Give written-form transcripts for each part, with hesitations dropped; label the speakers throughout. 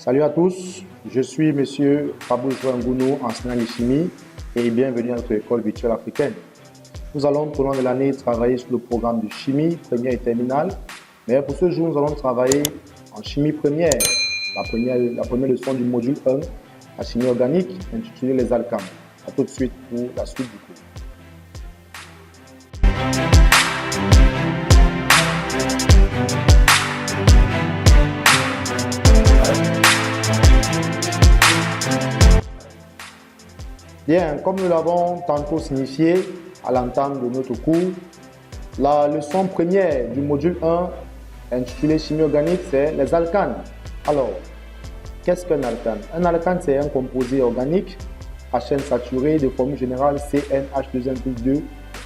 Speaker 1: Salut à tous, je suis Monsieur Fabrice Ngounou, enseignant de chimie, et bienvenue à notre école virtuelle africaine. Nous allons tout au long de l'année travailler sur le programme de chimie première et terminale, mais pour ce jour, nous allons travailler en chimie première, la première leçon du module 1, la chimie organique, intitulée les alcanes. A tout de suite pour la suite du cours. Bien, comme nous l'avons tantôt signifié à l'entame de notre cours, la leçon première du module 1, intitulée chimie organique, c'est les alcanes. Alors, qu'est-ce qu'un alcane? Un alcane, c'est un composé organique à chaîne saturée de formule générale CnH2n+2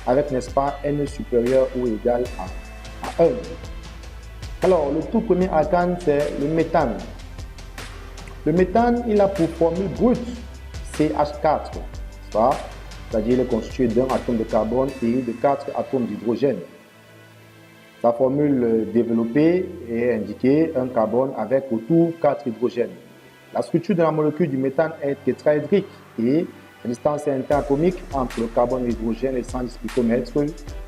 Speaker 1: avec, n'est-ce pas, N supérieur ou égal à 1. Alors, le tout premier alcane, c'est le méthane. Le méthane, il a pour formule brute CH4, c'est-à-dire il est constitué d'un atome de carbone et de 4 atomes d'hydrogène. Sa formule développée est indiquée un carbone avec autour 4 hydrogènes. La structure de la molécule du méthane est tétraédrique et la distance interatomique entre le carbone et l'hydrogène est 110 picomètres.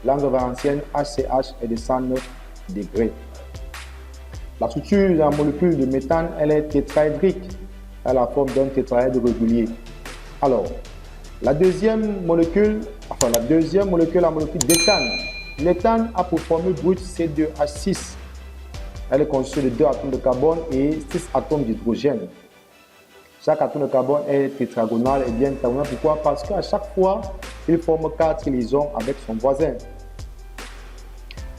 Speaker 1: L'angle valentienne HCH est de 109 degrés. La structure de la molécule de méthane, elle est tétraédrique. Elle a la forme d'un tétraèdre régulier. Alors, la deuxième molécule, la molécule d'éthane. L'éthane a pour formule brute C2H6. Elle est constituée de 2 atomes de carbone et 6 atomes d'hydrogène. Chaque atome de carbone est tétragonal et bien tétragonal. Pourquoi? Parce qu'à chaque fois, il forme 4 liaisons avec son voisin.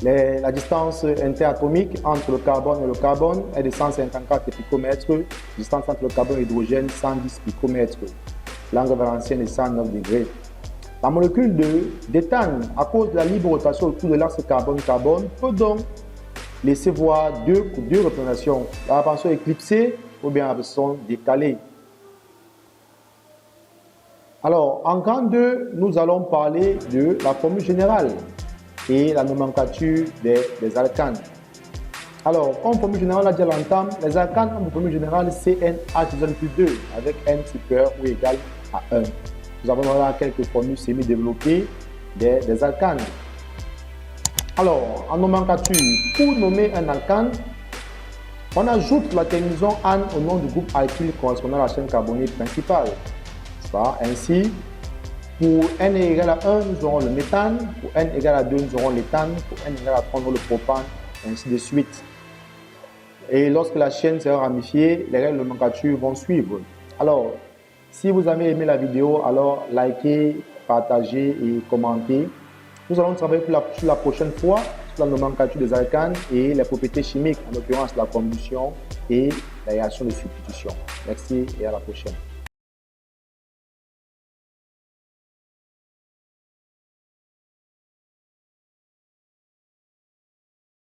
Speaker 1: La distance interatomique entre le carbone et le carbone est de 154 picomètres. La distance entre le carbone et l'hydrogène, 110 picomètres. L'angle valentien est 109 degrés. La molécule d'éthane, à cause de la libre rotation autour de l'axe carbone-carbone, peut donc laisser voir deux représentations, la représentation éclipsée ou bien la représentation décalée. Alors, en grand 2, nous allons parler de la formule générale et la nomenclature des alcanes. Alors, comme formule générale, on a dit à l'entame, les alcanes ont une formule générale CnH2n+2 avec N supérieur ou égal à 1. Nous avons là quelques formules semi-développées des alcanes. Alors, en nomenclature, pour nommer un alcane, on ajoute la terminaison -ane au nom du groupe alkyle correspondant à la chaîne carbonée principale. Ainsi, pour n égale à 1, nous aurons le méthane. Pour n égale à 2, nous aurons l'éthane. Pour n égale à 3, nous aurons le propane, et ainsi de suite. Et lorsque la chaîne sera ramifiée, les règles de nomenclature vont suivre. Alors, si vous avez aimé la vidéo, alors likez, partagez et commentez. Nous allons travailler sur la prochaine fois sur la nomenclature des alcanes et les propriétés chimiques, en l'occurrence la combustion et la réaction de substitution. Merci et à la prochaine.